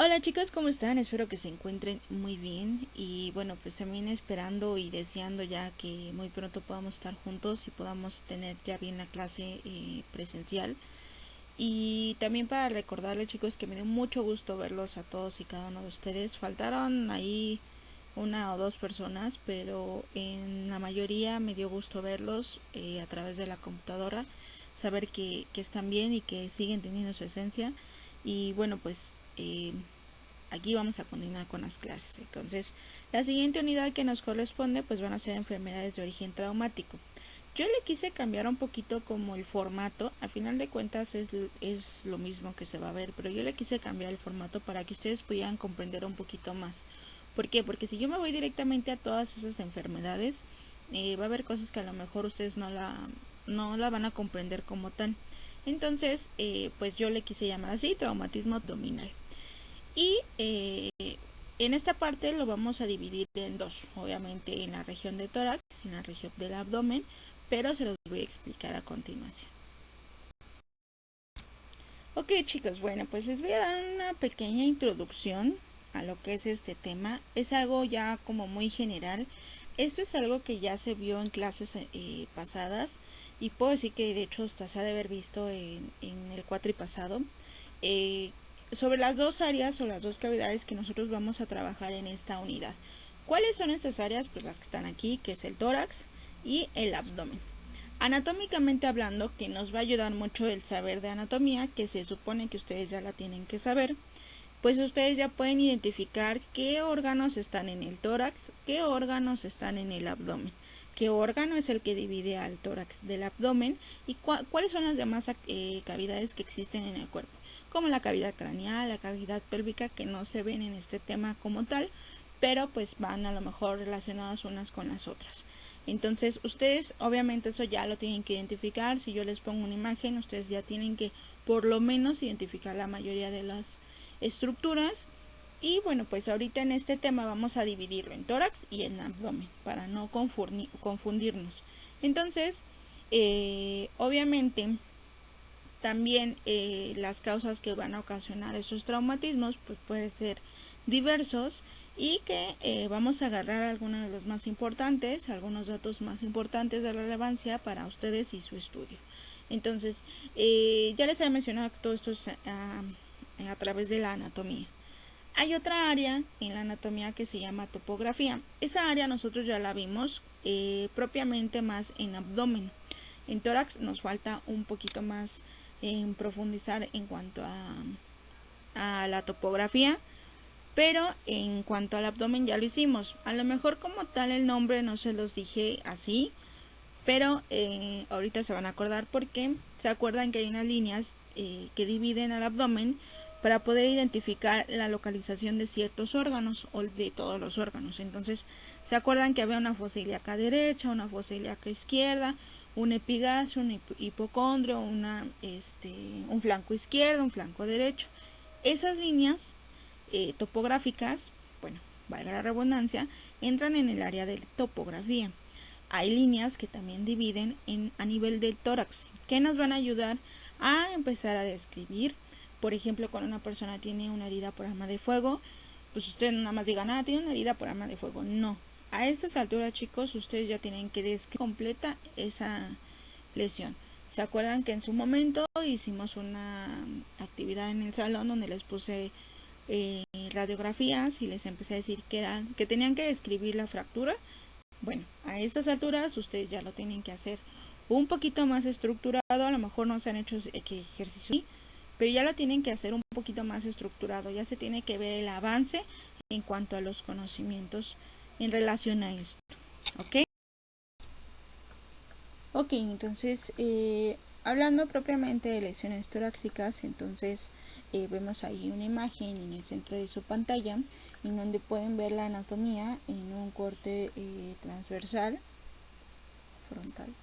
Hola chicos, ¿cómo están? Espero que se encuentren muy bien y bueno, pues también esperando y deseando ya que muy pronto podamos estar juntos y podamos tener ya bien la clase presencial. Y también para recordarles chicos que me dio mucho gusto verlos a todos y cada uno de ustedes. Faltaron ahí una o dos personas, pero en la mayoría me dio gusto verlos a través de la computadora, saber que están bien y que siguen teniendo su esencia. Y bueno, pues aquí vamos a continuar con las clases. Entonces, la siguiente unidad que nos corresponde pues van a ser enfermedades de origen traumático. Yo le quise cambiar un poquito como el formato, al final de cuentas es lo mismo que se va a ver, pero yo le quise cambiar el formato para que ustedes pudieran comprender un poquito más. ¿Por qué? Porque si yo me voy directamente a todas esas enfermedades, va a haber cosas que a lo mejor ustedes no la van a comprender como tal. Entonces, pues yo le quise llamar así, traumatismo abdominal. Y en esta parte lo vamos a dividir en dos, obviamente en la región de tórax y en la región del abdomen, pero se los voy a explicar a continuación. Ok chicos, bueno, pues les voy a dar una pequeña introducción a lo que es este tema. Es algo ya como muy general. Esto es algo que ya se vio en clases pasadas y puedo decir que de hecho hasta se ha de haber visto en el cuatri pasado. Eh, sobre las dos áreas o las dos cavidades que nosotros vamos a trabajar en esta unidad. ¿Cuáles son estas áreas? Pues las que están aquí, que es el tórax y el abdomen. Anatómicamente hablando, que nos va a ayudar mucho el saber de anatomía, que se supone que ustedes ya la tienen que saber, pues ustedes ya pueden identificar qué órganos están en el tórax, qué órganos están en el abdomen, qué órgano es el que divide al tórax del abdomen y cuáles son las demás cavidades que existen en el cuerpo, como la cavidad craneal, la cavidad pélvica, que no se ven en este tema como tal, pero pues van a lo mejor relacionadas unas con las otras. Entonces ustedes obviamente eso ya lo tienen que identificar. Si yo les pongo una imagen, ustedes ya tienen que por lo menos identificar la mayoría de las estructuras. Y bueno, pues ahorita en este tema vamos a dividirlo en tórax y en abdomen para no confundirnos. Entonces, obviamente también las causas que van a ocasionar estos traumatismos pues pueden ser diversos y que vamos a agarrar algunos de los más importantes, algunos datos más importantes de relevancia para ustedes y su estudio. Entonces, ya les había mencionado que todo esto es a través de la anatomía. Hay otra área en la anatomía que se llama topografía. Esa área nosotros ya la vimos propiamente más en abdomen. En tórax nos falta un poquito más en profundizar en cuanto a la topografía, pero en cuanto al abdomen ya lo hicimos. A lo mejor como tal el nombre no se los dije así, pero ahorita se van a acordar porque se acuerdan que hay unas líneas que dividen al abdomen para poder identificar la localización de ciertos órganos o de todos los órganos. Entonces, se acuerdan que había una fosa ilíaca derecha, una fosa ilíaca izquierda, un epigastrio, un hipocondrio, un flanco izquierdo, un flanco derecho. Esas líneas topográficas, bueno, valga la redundancia, entran en el área de topografía. Hay líneas que también dividen a nivel del tórax, que nos van a ayudar a empezar a describir. Por ejemplo, cuando una persona tiene una herida por arma de fuego, pues ustedes nada más digan, tiene una herida por arma de fuego. No. A estas alturas, chicos, ustedes ya tienen que describir completa esa lesión. ¿Se acuerdan que en su momento hicimos una actividad en el salón donde les puse radiografías y les empecé a decir que tenían que describir la fractura? Bueno, a estas alturas ustedes ya lo tienen que hacer un poquito más estructurado, a lo mejor no se han hecho ejercicio, pero ya lo tienen que hacer un poquito más estructurado, ya se tiene que ver el avance en cuanto a los conocimientos en relación a esto, ¿ok? Ok, entonces, hablando propiamente de lesiones torácicas, entonces vemos ahí una imagen en el centro de su pantalla en donde pueden ver la anatomía en un corte transversal, frontal.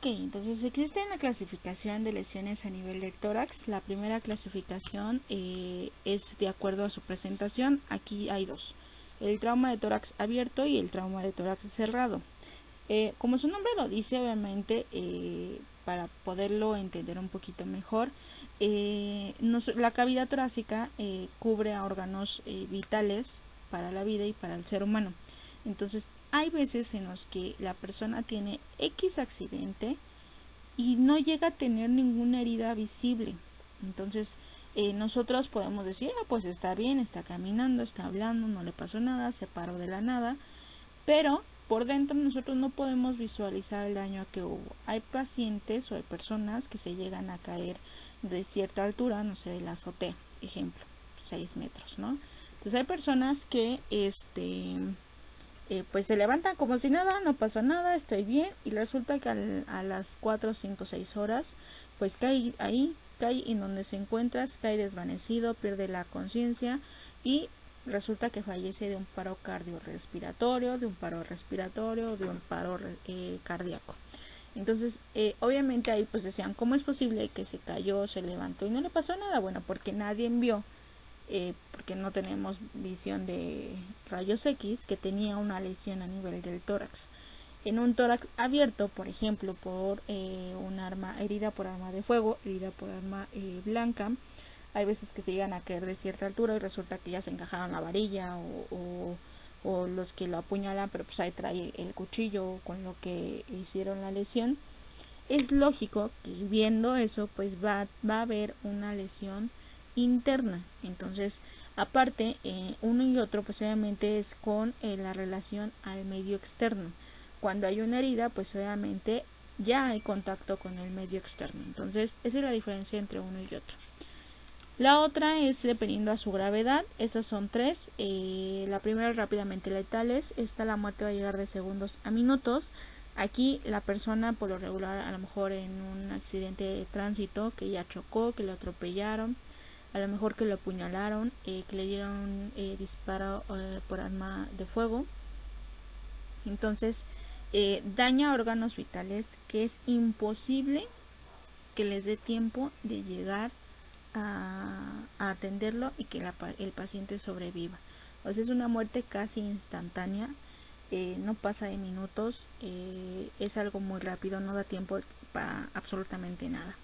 Ok, entonces existe una clasificación de lesiones a nivel del tórax. La primera clasificación es de acuerdo a su presentación. Aquí hay dos: el trauma de tórax abierto y el trauma de tórax cerrado. Como su nombre lo dice, obviamente, para poderlo entender un poquito mejor, la cavidad torácica cubre a órganos vitales para la vida y para el ser humano. Entonces, hay veces en los que la persona tiene X accidente y no llega a tener ninguna herida visible. Entonces, nosotros podemos decir, pues está bien, está caminando, está hablando, no le pasó nada, se paró de la nada, pero por dentro nosotros no podemos visualizar el daño que hubo. Hay pacientes o hay personas que se llegan a caer de cierta altura, no sé, de la azotea, ejemplo, 6 metros, ¿no? Entonces hay personas que pues se levantan como si nada, no pasó nada, estoy bien, y resulta que a las 4, 5, 6 horas pues cae ahí, cae en donde se encuentra, cae desvanecido, pierde la conciencia y resulta que fallece de un paro cardiorrespiratorio, de un paro respiratorio, de un paro cardíaco. Entonces, obviamente ahí pues decían, ¿cómo es posible que se cayó, se levantó y no le pasó nada? Bueno, porque nadie vio, porque no tenemos visión de rayos X, que tenía una lesión a nivel del tórax. En un tórax abierto, por ejemplo, por un arma, herida por arma de fuego, herida por arma blanca, hay veces que se llegan a caer de cierta altura y resulta que ya se encajaron la varilla o los que lo apuñalan, pero pues ahí trae el cuchillo con lo que hicieron la lesión. Es lógico que viendo eso pues va a haber una lesión interna. Entonces, aparte, uno y otro pues obviamente es con la relación al medio externo. Cuando hay una herida pues obviamente ya hay contacto con el medio externo. Entonces, esa es la diferencia entre uno y otro. La otra es dependiendo a su gravedad. Estas son tres. La primera, rápidamente letales. Esta, la muerte va a llegar de segundos a minutos. Aquí la persona, por lo regular, a lo mejor en un accidente de tránsito, que ya chocó, que lo atropellaron, a lo mejor que lo apuñalaron, que le dieron disparo por arma de fuego. Entonces, daña órganos vitales que es imposible que les dé tiempo de llegar a atenderlo y que el paciente sobreviva. O sea, es una muerte casi instantánea, no pasa de minutos, es algo muy rápido, no da tiempo para absolutamente nada.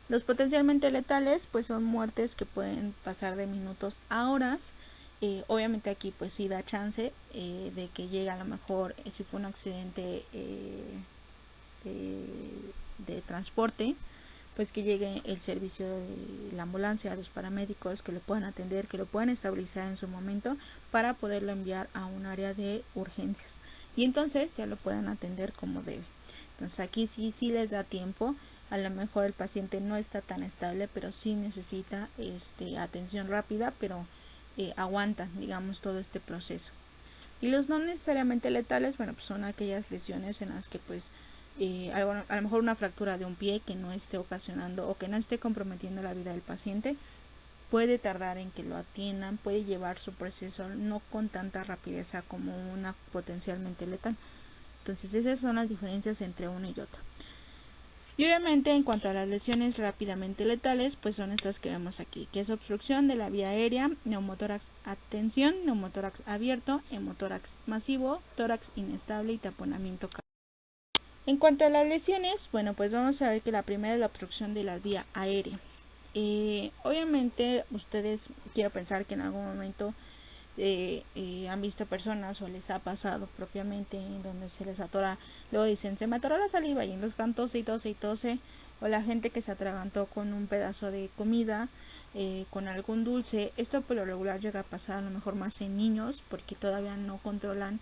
Los potencialmente letales pues son muertes que pueden pasar de minutos a horas. Obviamente aquí pues sí da chance de que llegue a lo mejor, si fue un accidente de transporte, pues que llegue el servicio de la ambulancia, los paramédicos, que lo puedan atender, que lo puedan estabilizar en su momento para poderlo enviar a un área de urgencias y entonces ya lo puedan atender como debe. Entonces aquí sí les da tiempo. A lo mejor el paciente no está tan estable, pero sí necesita atención rápida, pero aguanta, digamos, todo este proceso. Y los no necesariamente letales, bueno, pues son aquellas lesiones en las que pues a lo mejor una fractura de un pie que no esté ocasionando o que no esté comprometiendo la vida del paciente puede tardar en que lo atiendan, puede llevar su proceso no con tanta rapidez como una potencialmente letal. Entonces esas son las diferencias entre uno y otro. Y obviamente en cuanto a las lesiones rápidamente letales, pues son estas que vemos aquí, que es obstrucción de la vía aérea, neumotórax atención, neumotórax abierto, hemotórax masivo, tórax inestable y taponamiento. En cuanto a las lesiones, bueno, pues vamos a ver que la primera es la obstrucción de la vía aérea. Obviamente ustedes, quiero pensar que en algún momento han visto personas o les ha pasado propiamente en donde se les atora, luego dicen se me atoró la saliva y entonces están tose y tose y tose, o la gente que se atragantó con un pedazo de comida, con algún dulce. Esto por lo regular llega a pasar a lo mejor más en niños porque todavía no controlan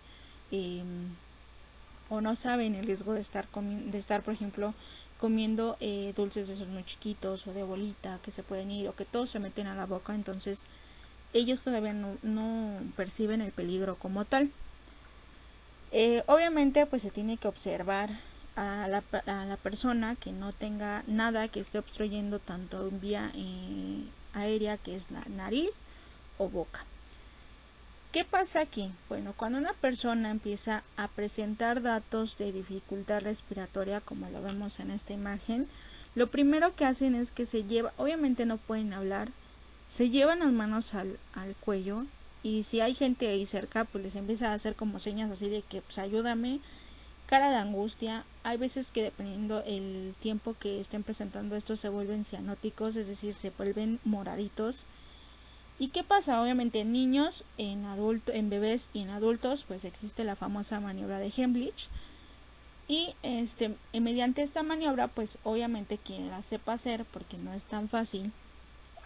o no saben el riesgo de estar por ejemplo comiendo dulces de esos muy chiquitos o de bolita que se pueden ir o que todos se meten a la boca. Entonces ellos todavía no perciben el peligro como tal. Obviamente pues se tiene que observar a la persona que no tenga nada que esté obstruyendo tanto en vía aérea, que es la nariz o boca. ¿Qué pasa aquí? Bueno, cuando una persona empieza a presentar datos de dificultad respiratoria, como lo vemos en esta imagen, lo primero que hacen es que se lleva, obviamente no pueden hablar, se llevan las manos al cuello, y si hay gente ahí cerca, pues les empieza a hacer como señas así de que pues ayúdame, cara de angustia. Hay veces que dependiendo el tiempo que estén presentando estos se vuelven cianóticos, es decir, se vuelven moraditos. ¿Y qué pasa? Obviamente en niños, en bebés y en adultos, pues existe la famosa maniobra de Heimlich. Y mediante esta maniobra, pues obviamente quien la sepa hacer, porque no es tan fácil,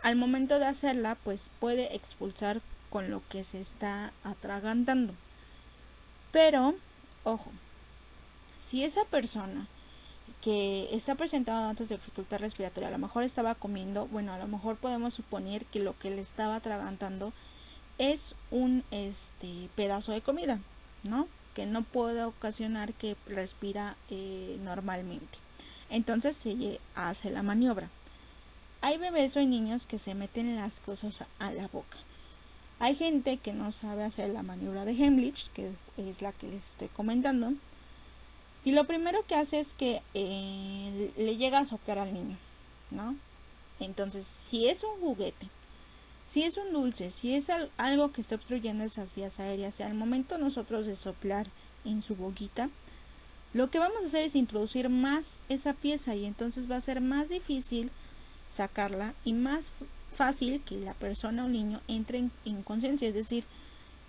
al momento de hacerla, pues puede expulsar con lo que se está atragantando. Pero, ojo, si esa persona que está presentando datos de dificultad respiratoria a lo mejor estaba comiendo, bueno, a lo mejor podemos suponer que lo que le estaba atragantando es un pedazo de comida, ¿no? Que no puede ocasionar que respira normalmente. Entonces se hace la maniobra. Hay bebés o hay niños que se meten las cosas a la boca. Hay gente que no sabe hacer la maniobra de Heimlich, que es la que les estoy comentando. Y lo primero que hace es que le llega a soplar al niño, ¿no? Entonces, si es un juguete, si es un dulce, si es algo que está obstruyendo esas vías aéreas, y al momento nosotros de soplar en su boquita, lo que vamos a hacer es introducir más esa pieza y entonces va a ser más difícil sacarla y más fácil que la persona o niño entre en conciencia, es decir,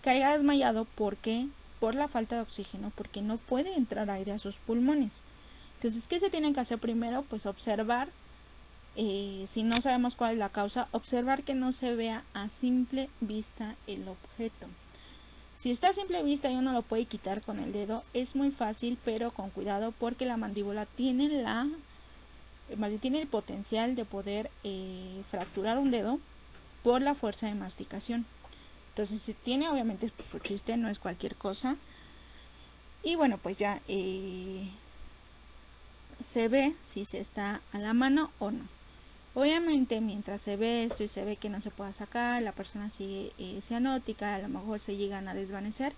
caiga desmayado porque por la falta de oxígeno, porque no puede entrar aire a sus pulmones. Entonces, ¿qué se tiene que hacer primero? Pues observar, si no sabemos cuál es la causa, observar que no se vea a simple vista el objeto. Si está a simple vista y uno lo puede quitar con el dedo, es muy fácil, pero con cuidado porque la mandíbula tiene el potencial de poder fracturar un dedo por la fuerza de masticación. Entonces, si tiene, obviamente, pues, su chiste, no es cualquier cosa. Y bueno, pues ya se ve si se está a la mano o no. Obviamente, mientras se ve esto y se ve que no se pueda sacar, la persona sigue cianótica, a lo mejor se llegan a desvanecer,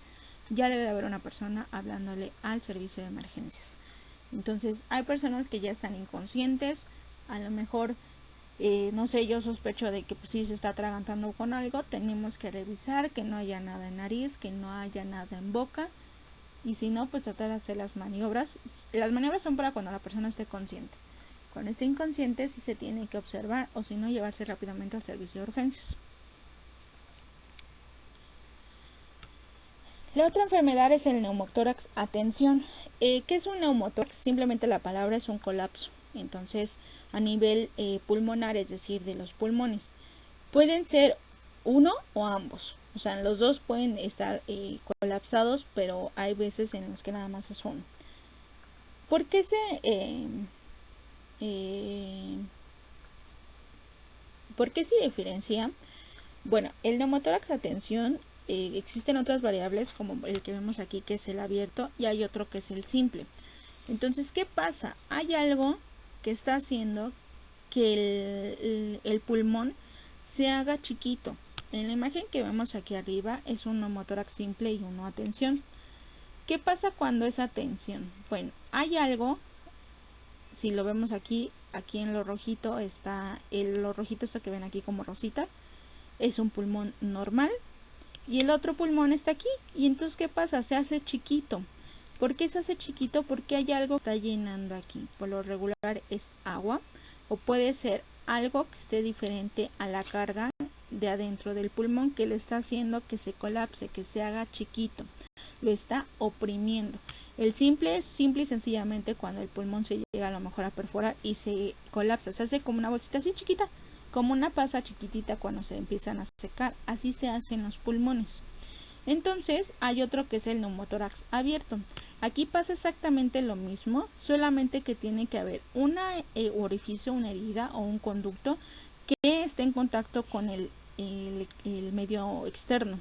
ya debe de haber una persona hablándole al servicio de emergencias. Entonces, hay personas que ya están inconscientes, a lo mejor, no sé, yo sospecho de que pues, sí se está atragantando con algo, tenemos que revisar que no haya nada en nariz, que no haya nada en boca, y si no, pues tratar de hacer las maniobras. Las maniobras son para cuando la persona esté consciente. Cuando esté inconsciente sí se tiene que observar o si no llevarse rápidamente al servicio de urgencias. La otra enfermedad es el neumotórax. Atención, ¿qué es un neumotórax? Simplemente la palabra es un colapso. Entonces, a nivel pulmonar, es decir, de los pulmones, pueden ser uno o ambos. O sea, los dos pueden estar colapsados, pero hay veces en los que nada más es uno. ¿Por qué ¿por qué se diferencia? Bueno, el neumotórax, atención, existen otras variables como el que vemos aquí, que es el abierto, y hay otro que es el simple. Entonces, ¿qué pasa? Hay algo que está haciendo que el pulmón se haga chiquito. En la imagen que vemos aquí arriba es un neumotórax simple y uno atención. ¿Qué pasa cuando es atención? Bueno, hay algo, si lo vemos aquí en lo rojito está, lo rojito esto que ven aquí como rosita, es un pulmón normal y el otro pulmón está aquí. Y entonces, ¿qué pasa? Se hace chiquito. ¿Por qué se hace chiquito? Porque hay algo que está llenando aquí. Por lo regular es agua o puede ser algo que esté diferente a la carga de adentro del pulmón que lo está haciendo que se colapse, que se haga chiquito. Lo está oprimiendo. El simple es simple y sencillamente cuando el pulmón se llega a lo mejor a perforar y se colapsa. Se hace como una bolsita así chiquita, como una pasa chiquitita cuando se empiezan a secar. Así se hacen los pulmones. Entonces hay otro que es el neumotórax abierto. Aquí pasa exactamente lo mismo, solamente que tiene que haber un orificio, una herida o un conducto que esté en contacto con el medio externo.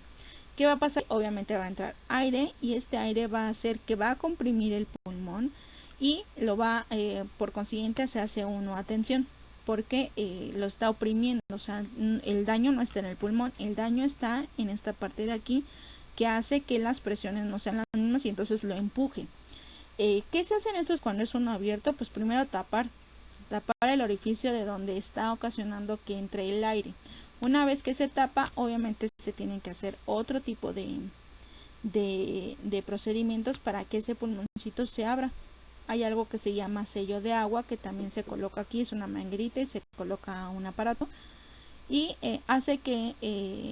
¿Qué va a pasar? Obviamente va a entrar aire y este aire va a hacer que va a comprimir el pulmón y lo va, por consiguiente se hace uno atención porque lo está oprimiendo. O sea, el daño no está en el pulmón, el daño está en esta parte de aquí que hace que las presiones no sean las mismas y entonces lo empuje. ¿Qué se hace en esto cuando es uno abierto? Pues primero tapar el orificio de donde está ocasionando que entre el aire. Una vez que se tapa, obviamente se tienen que hacer otro tipo de procedimientos para que ese pulmoncito se abra. Hay algo que se llama sello de agua que también se coloca aquí, es una manguerita y se coloca un aparato y hace que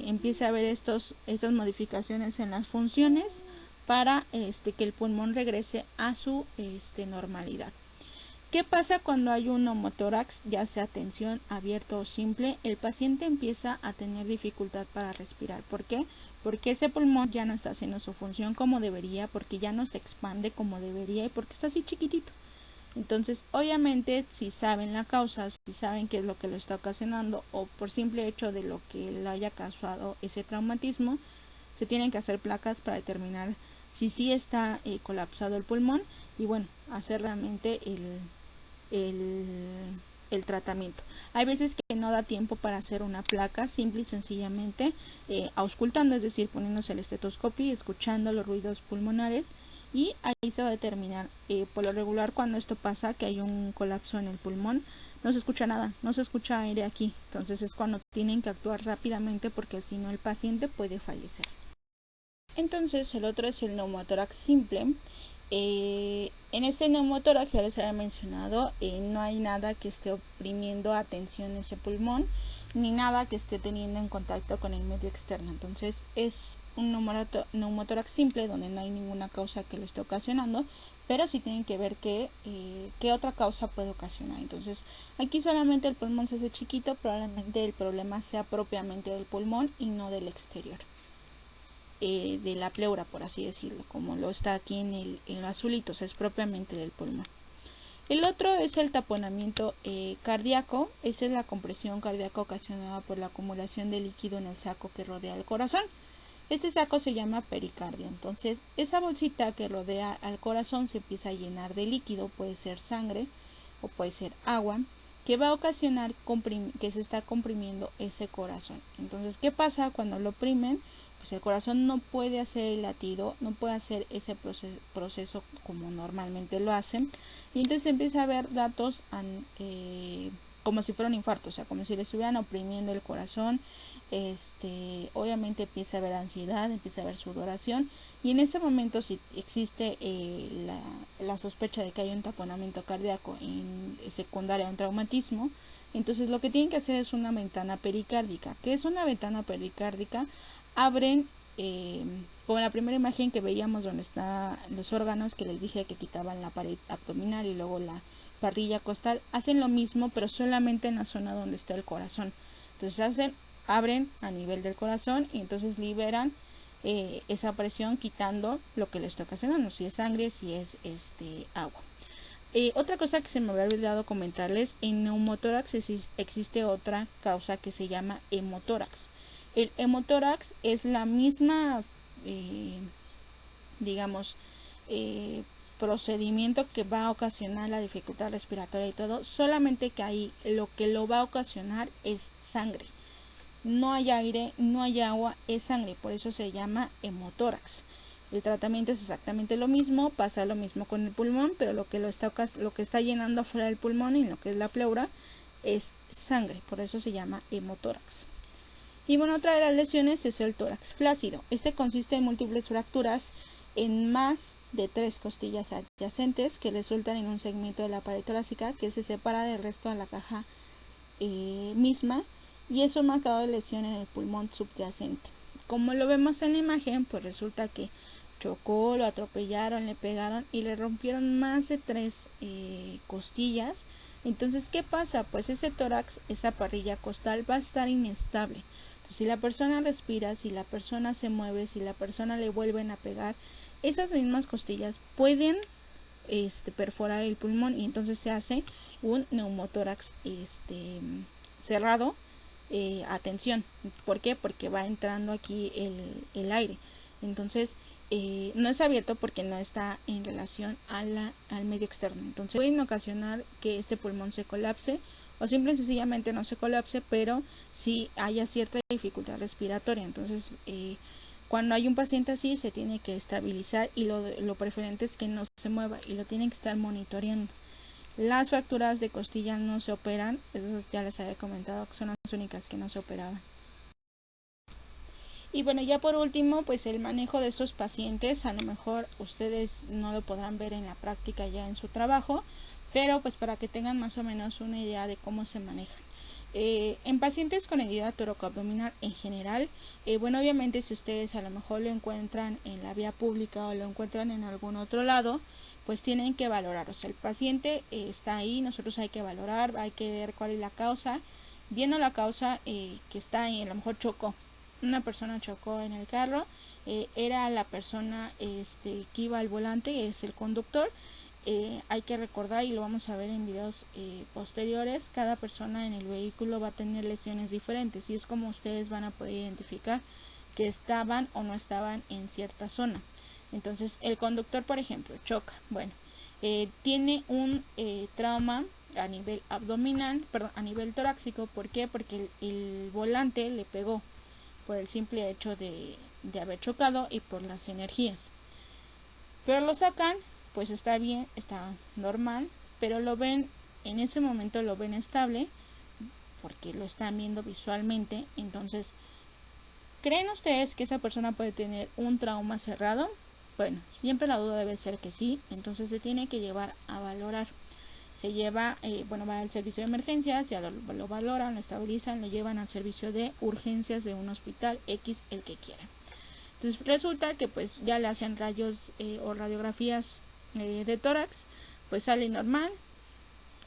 empiece a haber estas modificaciones en las funciones para que el pulmón regrese a su normalidad. ¿Qué pasa cuando hay un neumotórax, ya sea tensión, abierto o simple? El paciente empieza a tener dificultad para respirar. ¿Por qué? Porque ese pulmón ya no está haciendo su función como debería, porque ya no se expande como debería y porque está así chiquitito. Entonces, obviamente, si saben la causa, si saben qué es lo que lo está ocasionando o por simple hecho de lo que le haya causado ese traumatismo, se tienen que hacer placas para determinar si sí está colapsado el pulmón y bueno, hacer realmente el tratamiento. Hay veces que no da tiempo para hacer una placa, simple y sencillamente auscultando, es decir, poniéndose el estetoscopio y escuchando los ruidos pulmonares y ahí se va a determinar. Por lo regular, cuando esto pasa, que hay un colapso en el pulmón, no se escucha nada, no se escucha aire aquí, entonces es cuando tienen que actuar rápidamente porque si no el paciente puede fallecer. Entonces el otro es el neumotórax simple. En este neumotórax, ya les había mencionado, no hay nada que esté oprimiendo a tensión ese pulmón, ni nada que esté teniendo en contacto con el medio externo. Entonces es un neumotórax simple donde no hay ninguna causa que lo esté ocasionando, pero sí tienen que ver qué otra causa puede ocasionar. Entonces aquí solamente el pulmón se hace chiquito, probablemente el problema sea propiamente del pulmón y no del exterior. De la pleura, por así decirlo, como lo está aquí en lo azulito, o sea, es propiamente del pulmón. El otro es el taponamiento cardíaco. Esa es la compresión cardíaca ocasionada por la acumulación de líquido en el saco que rodea el corazón. Este saco se llama pericardio. Entonces, esa bolsita que rodea al corazón se empieza a llenar de líquido, puede ser sangre o puede ser agua, que va a ocasionar que se está comprimiendo ese corazón. Entonces, ¿qué pasa cuando lo oprimen? Pues el corazón no puede hacer el latido, no puede hacer ese proceso como normalmente lo hacen, y entonces empieza a ver datos como si fuera un infarto, o sea, como si le estuvieran oprimiendo el corazón. Obviamente empieza a haber ansiedad, empieza a haber sudoración, y en este momento si existe la sospecha de que hay un taponamiento cardíaco en secundaria a un traumatismo, entonces lo que tienen que hacer es una ventana pericárdica. ¿Qué es una ventana pericárdica? Abren, como la primera imagen que veíamos donde están los órganos que les dije que quitaban la pared abdominal y luego la parrilla costal, hacen lo mismo pero solamente en la zona donde está el corazón. Entonces abren a nivel del corazón y entonces liberan esa presión quitando lo que le está ocasionando, si es sangre, si es agua. Otra cosa que se me había olvidado comentarles, en neumotórax existe otra causa que se llama hemotórax. El hemotórax es la misma, digamos, procedimiento que va a ocasionar la dificultad respiratoria y todo, solamente que ahí lo que lo va a ocasionar es sangre. No hay aire, no hay agua, es sangre, por eso se llama hemotórax. El tratamiento es exactamente lo mismo, pasa lo mismo con el pulmón, pero lo que está llenando afuera del pulmón y lo que es la pleura es sangre, por eso se llama hemotórax. Y bueno, otra de las lesiones es el tórax flácido. Este consiste en múltiples fracturas en más de 3 costillas adyacentes que resultan en un segmento de la pared torácica que se separa del resto de la caja misma, y es un marcador de lesión en el pulmón subyacente. Como lo vemos en la imagen, pues resulta que chocó, lo atropellaron, le pegaron y le rompieron más de 3 costillas. Entonces, ¿qué pasa? Pues ese tórax, esa parrilla costal va a estar inestable. Entonces, si la persona respira, si la persona se mueve, si la persona le vuelven a pegar, esas mismas costillas pueden perforar el pulmón y entonces se hace un neumotórax cerrado a tensión. ¿Por qué? Porque va entrando aquí el aire. Entonces no es abierto porque no está en relación al medio externo. Entonces pueden ocasionar que este pulmón se colapse o simple y sencillamente no se colapse, pero sí haya cierta dificultad respiratoria. Entonces Cuando hay un paciente así se tiene que estabilizar y lo preferente es que no se mueva y lo tienen que estar monitoreando. Las fracturas de costilla no se operan, eso ya les había comentado que son las únicas que no se operaban. Y bueno, ya por último, pues el manejo de estos pacientes, a lo mejor ustedes no lo podrán ver en la práctica ya en su trabajo, pero pues para que tengan más o menos una idea de cómo se manejan. En pacientes con herida toracoabdominal en general, bueno, obviamente si ustedes a lo mejor lo encuentran en la vía pública o lo encuentran en algún otro lado, pues tienen que valorar. O sea, el paciente está ahí, nosotros hay que valorar, hay que ver cuál es la causa. Viendo la causa que está ahí, a lo mejor chocó, una persona chocó en el carro, era la persona que iba al volante, es el conductor. Hay que recordar, y lo vamos a ver en videos posteriores, cada persona en el vehículo va a tener lesiones diferentes y es como ustedes van a poder identificar que estaban o no estaban en cierta zona. Entonces el conductor, por ejemplo, choca, bueno, tiene un trauma a nivel abdominal, perdón, a nivel torácico. ¿Por qué? Porque el volante le pegó por el simple hecho de haber chocado y por las energías. Pero lo sacan, pues está bien, está normal, pero lo ven, en ese momento lo ven estable, porque lo están viendo visualmente. Entonces, ¿creen ustedes que esa persona puede tener un trauma cerrado? Bueno, siempre la duda debe ser que sí, entonces se tiene que llevar a valorar. Se lleva, bueno, va al servicio de emergencias, ya lo valoran, lo estabilizan, lo llevan al servicio de urgencias de un hospital X, el que quiera. Entonces resulta que pues ya le hacen rayos o radiografías de tórax, pues sale normal.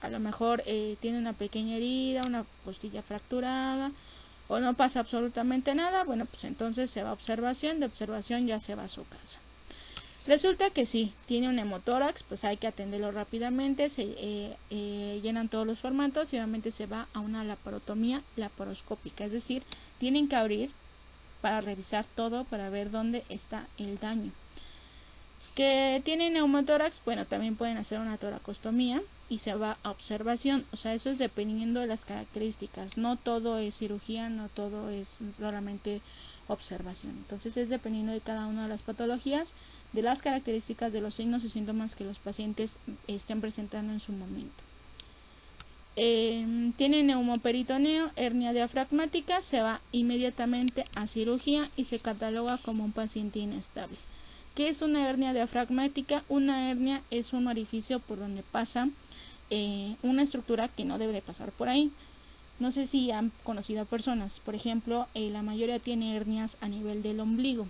A lo mejor tiene una pequeña herida, una costilla fracturada, o no pasa absolutamente nada. Bueno, pues entonces se va a observación, de observación ya se va a su casa. Resulta que sí, tiene un hemotórax, pues hay que atenderlo rápidamente, se llenan todos los formatos y obviamente se va a una laparotomía laparoscópica, es decir, tienen que abrir para revisar todo, para ver dónde está el daño. Que tiene neumotórax, bueno, también pueden hacer una toracostomía y se va a observación. O sea, eso es dependiendo de las características. No todo es cirugía, no todo es solamente observación. Entonces es dependiendo de cada una de las patologías, de las características, de los signos y síntomas que los pacientes estén presentando en su momento. Tiene neumoperitoneo, hernia diafragmática, se va inmediatamente a cirugía y se cataloga como un paciente inestable. ¿Qué es una hernia diafragmática? Una hernia es un orificio por donde pasa una estructura que no debe de pasar por ahí. No sé si han conocido a personas, por ejemplo, la mayoría tiene hernias a nivel del ombligo.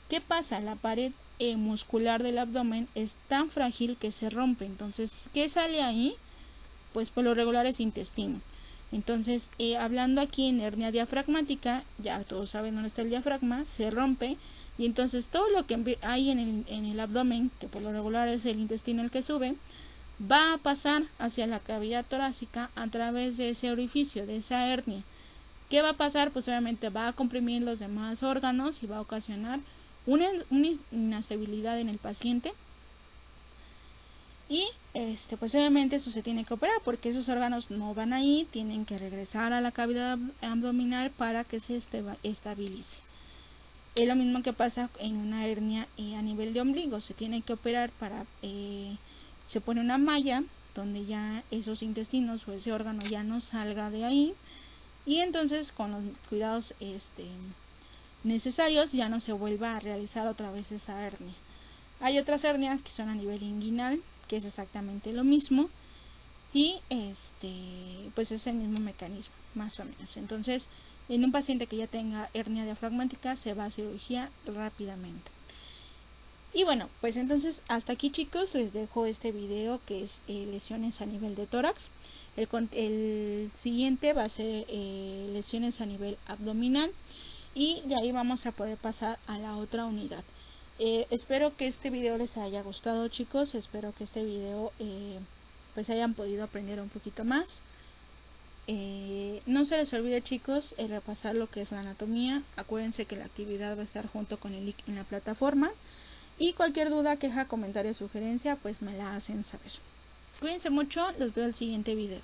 ¿Qué pasa? La pared muscular del abdomen es tan frágil que se rompe. Entonces, ¿qué sale ahí? Pues por lo regular es intestino. Entonces, hablando aquí en hernia diafragmática, ya todos saben dónde está el diafragma, se rompe y entonces todo lo que hay en el abdomen, que por lo regular es el intestino el que sube, va a pasar hacia la cavidad torácica a través de ese orificio, de esa hernia. ¿Qué va a pasar? Pues obviamente va a comprimir los demás órganos y va a ocasionar una inestabilidad en el paciente. Y pues obviamente eso se tiene que operar porque esos órganos no van ahí, tienen que regresar a la cavidad abdominal para que se estabilice. Es lo mismo que pasa en una hernia a nivel de ombligo, se tiene que operar para, se pone una malla donde ya esos intestinos o ese órgano ya no salga de ahí y entonces con los cuidados necesarios ya no se vuelva a realizar otra vez esa hernia. Hay otras hernias que son a nivel inguinal, que es exactamente lo mismo y pues es el mismo mecanismo, más o menos. Entonces, en un paciente que ya tenga hernia diafragmática se va a cirugía rápidamente. Y bueno, pues entonces hasta aquí, chicos, les dejo este video que es lesiones a nivel de tórax. El siguiente va a ser lesiones a nivel abdominal y de ahí vamos a poder pasar a la otra unidad. Espero que este video les haya gustado, chicos. Espero que este video pues hayan podido aprender un poquito más. No se les olvide, chicos, repasar lo que es la anatomía. Acuérdense que la actividad va a estar junto con el link en la plataforma. Y cualquier duda, queja, comentario, sugerencia, pues me la hacen saber. Cuídense mucho, los veo en el siguiente video.